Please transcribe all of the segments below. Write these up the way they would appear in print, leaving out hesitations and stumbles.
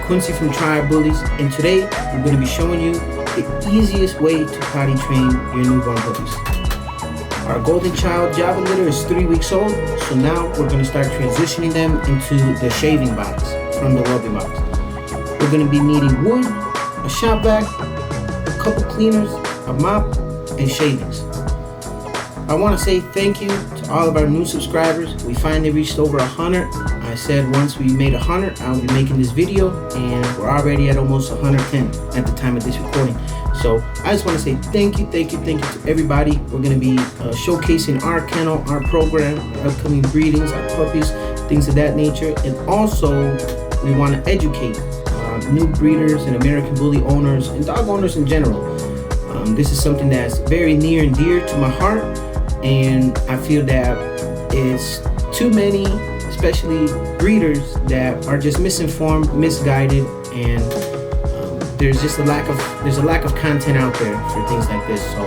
Quincy from Bullies, and today I'm going to be showing you the easiest way to potty train your newborn puppies. Our golden child Java litter is 3 weeks old, so now we're going to start transitioning them into the shaving box from the rubbing box. We're going to be needing wood, a shop vac, a couple cleaners, a mop, and shavings. I want to say thank you to all of our new subscribers. We finally reached over 100. I said once we made 100, I'll be making this video, and we're already at almost 110 at the time of this recording. So I just want to say thank you to everybody. We're going to be showcasing our kennel, our program, our upcoming breedings, our puppies, things of that nature. And also, we want to educate new breeders and American Bully owners and dog owners in general. This is something that's very near and dear to my heart, and I feel that it's too many, especially breeders, that are just misinformed, misguided, and there's just a lack of content out there for things like this. So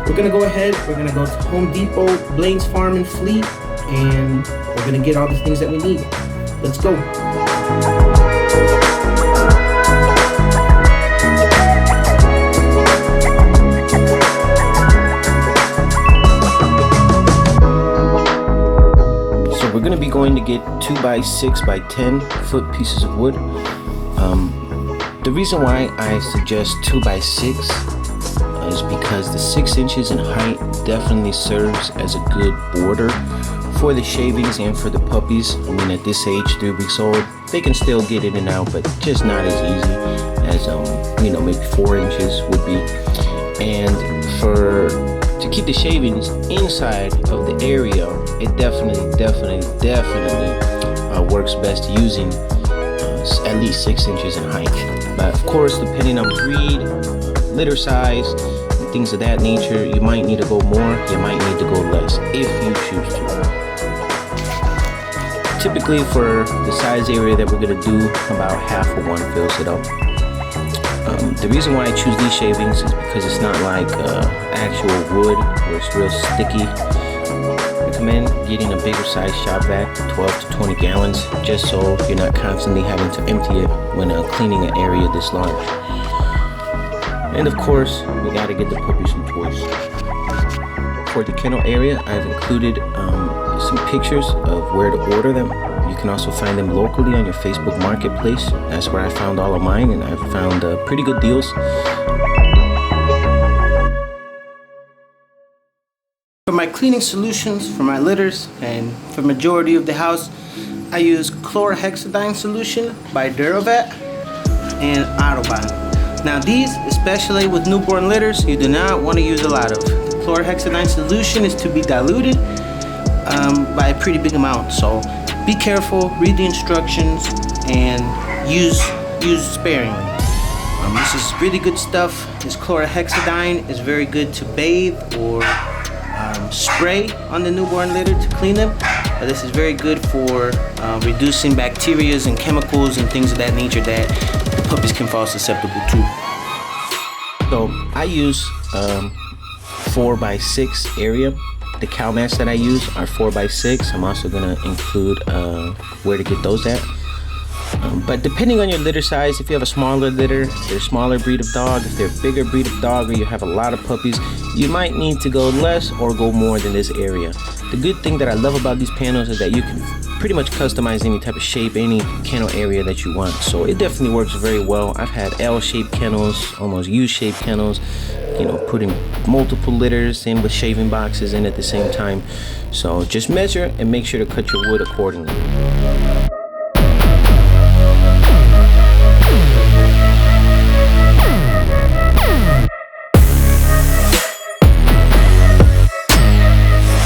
we're gonna go ahead, we're gonna go to Home Depot, Blaine's Farm and Fleet, and we're gonna get all the things that we need. Let's go. We're going to be going to get 2x6 by 10 foot pieces of wood. The reason why I suggest 2x6 is because the 6 inches in height definitely serves as a good border for the shavings and for the puppies. I mean, at this age, 3 weeks old, they can still get in and out, but just not as easy as maybe 4 inches would be. And to keep the shavings inside of the area, it definitely works best using at least 6 inches in height. But of course, depending on breed, litter size, and things of that nature, you might need to go more, you might need to go less if you choose to. Typically for the size area that we're going to do, about half of one fills it up. The reason why I choose these shavings is because it's not like actual wood where it's real sticky. I recommend getting a bigger size shop vac, 12 to 20 gallons, just so you're not constantly having to empty it when cleaning an area this large. And of course, we got to get the puppy some toys. For the kennel area, I've included some pictures of where to order them. You can also find them locally on your Facebook Marketplace. That's where I found all of mine, and I've found pretty good deals. For my cleaning solutions, for my litters, and for the majority of the house, I use chlorhexidine solution by Duravet and Autobahn. Now these, especially with newborn litters, you do not want to use a lot of. The chlorhexidine solution is to be diluted by a pretty big amount, so be careful, read the instructions, and use sparingly. This is really good stuff. This chlorhexidine is very good to bathe or spray on the newborn litter to clean them. This is very good for reducing bacteria and chemicals and things of that nature that the puppies can fall susceptible to. So I use 4x6 area. The cow mats that I use are 4x6. I'm also going to include where to get those at. But depending on your litter size, if you have a smaller litter, if they're a smaller breed of dog, if they're a bigger breed of dog, or you have a lot of puppies, you might need to go less or go more than this area. The good thing that I love about these panels is that you can pretty much customize any type of shape, any kennel area that you want. So it definitely works very well. I've had L-shaped kennels, almost U-shaped kennels, putting multiple litters in with shaving boxes in at the same time. So just measure and make sure to cut your wood accordingly.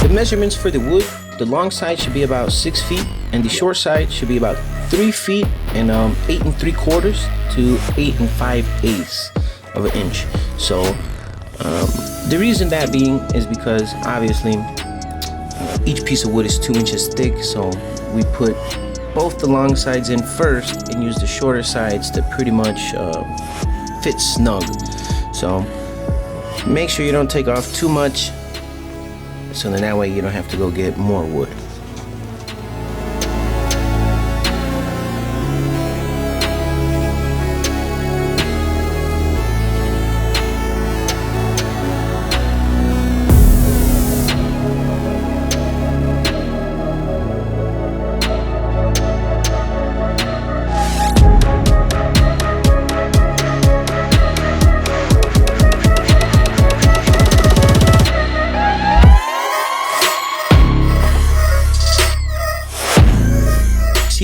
The measurements for the wood, the long side should be about 6 feet, and the short side should be about 3 feet and 8 3/4 to 8 5/8 of an inch. So the reason that being is because obviously each piece of wood is 2 inches thick, so we put both the long sides in first and use the shorter sides to pretty much fit snug. So make sure you don't take off too much, so then that way you don't have to go get more wood.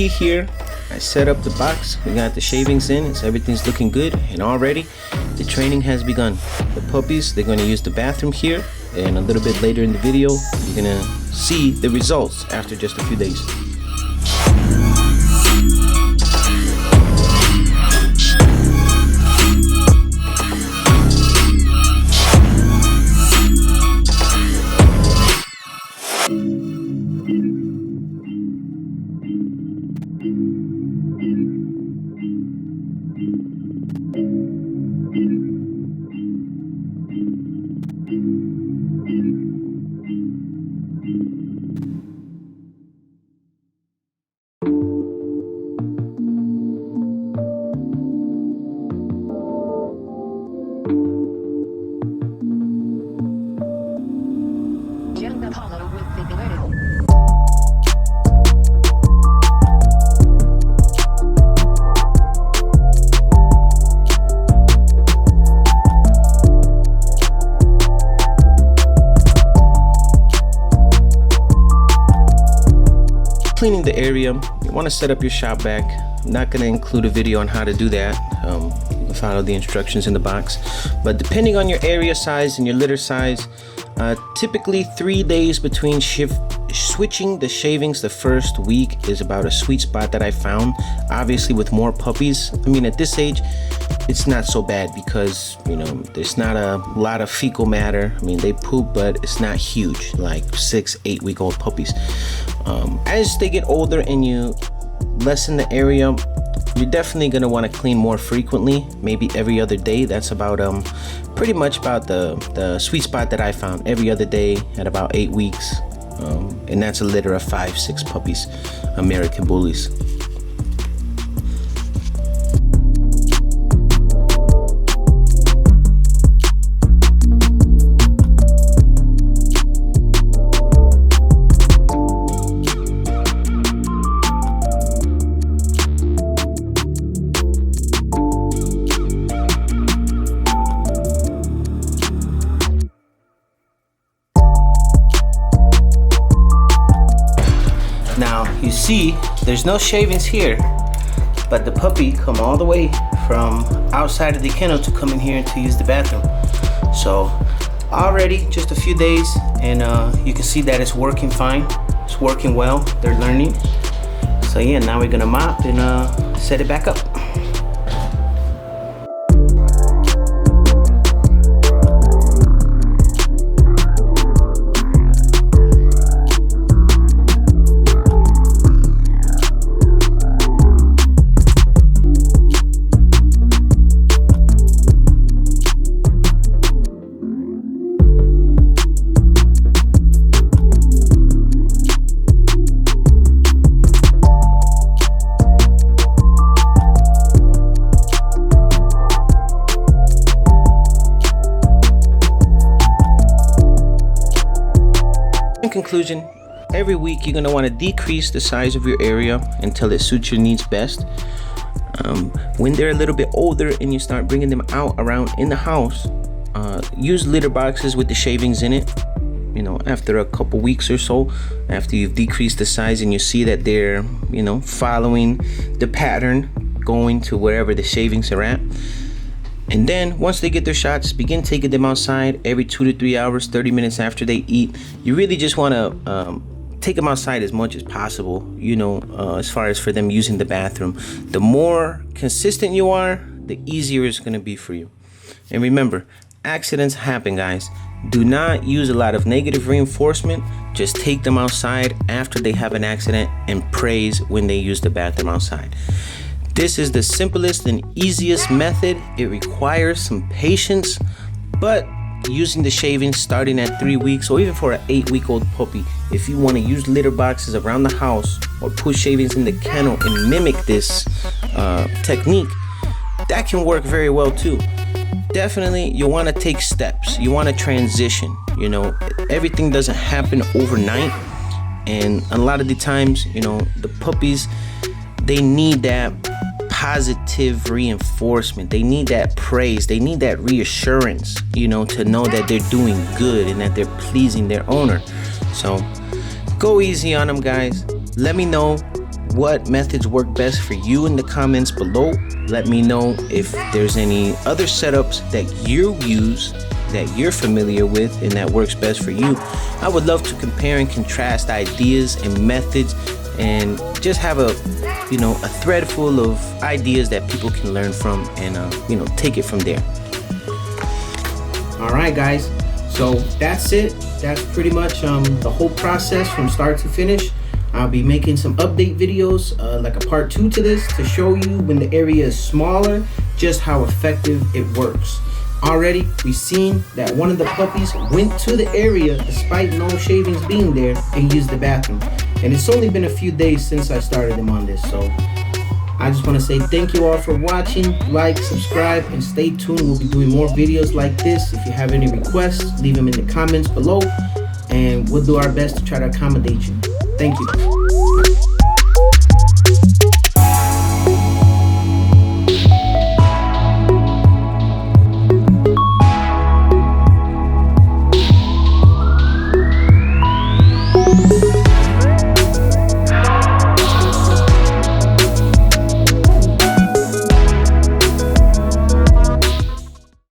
see here, I set up the box. We got the shavings in, so everything's looking good, and already the training has begun. The puppies, they're going to use the bathroom here, and a little bit later in the video, you're going to see the results after just a few days. Cleaning the area, you want to set up your shop vac. I'm not going to include a video on how to do that. You can follow the instructions in the box. But depending on your area size and your litter size, typically 3 days between switching the shavings the first week is about a sweet spot that I found. Obviously with more puppies, I mean at this age it's not so bad because, you know, there's not a lot of fecal matter. I mean, they poop, but it's not huge like 6-8 week old puppies. As they get older and you lessen the area, you're definitely going to want to clean more frequently, maybe every other day. That's about pretty much about the sweet spot that I found, every other day at about 8 weeks. And that's a litter of 5-6 puppies, American Bullies. Now you see there's no shavings here, but the puppy come all the way from outside of the kennel to come in here and to use the bathroom. So already just a few days, and you can see that it's working fine. It's working well. They're learning. So yeah, now we're gonna mop and set it back up. In conclusion, every week you're going to want to decrease the size of your area until it suits your needs best. When they're a little bit older and you start bringing them out around in the house, use litter boxes with the shavings in it. You know, after a couple weeks or so, after you've decreased the size and you see that they're, you know, following the pattern, going to wherever the shavings are at. And then once they get their shots, begin taking them outside every 2 to 3 hours, 30 minutes after they eat. You really just want to take them outside as much as possible, you know, as far as for them using the bathroom. The more consistent you are, the easier it's going to be for you. And remember, accidents happen, guys. Do not use a lot of negative reinforcement. Just take them outside after they have an accident and praise when they use the bathroom outside. This is the simplest and easiest method. It requires some patience, but using the shavings starting at 3 weeks, or even for an 8-week-old puppy, if you want to use litter boxes around the house or put shavings in the kennel and mimic this technique, that can work very well too. Definitely, you want to take steps. You want to transition. You know, everything doesn't happen overnight, and a lot of the times, you know, the puppies, they need that positive reinforcement. They need that praise. They need that reassurance, you know, to know that they're doing good and that they're pleasing their owner. So go easy on them, guys. Let me know what methods work best for you in the comments below. Let me know if there's any other setups that you use, that you're familiar with, and that works best for you. I would love to compare and contrast ideas and methods, and just have a thread full of ideas that people can learn from, and take it from there. All right, guys. So that's it. That's pretty much the whole process from start to finish. I'll be making some update videos, like a part 2 to this, to show you when the area is smaller, just how effective it works. Already, we've seen that one of the puppies went to the area despite no shavings being there and used the bathroom. And it's only been a few days since I started him on this, so I just want to say thank you all for watching. Like, subscribe, and stay tuned. We'll be doing more videos like this. If you have any requests, leave them in the comments below, and we'll do our best to try to accommodate you. Thank you.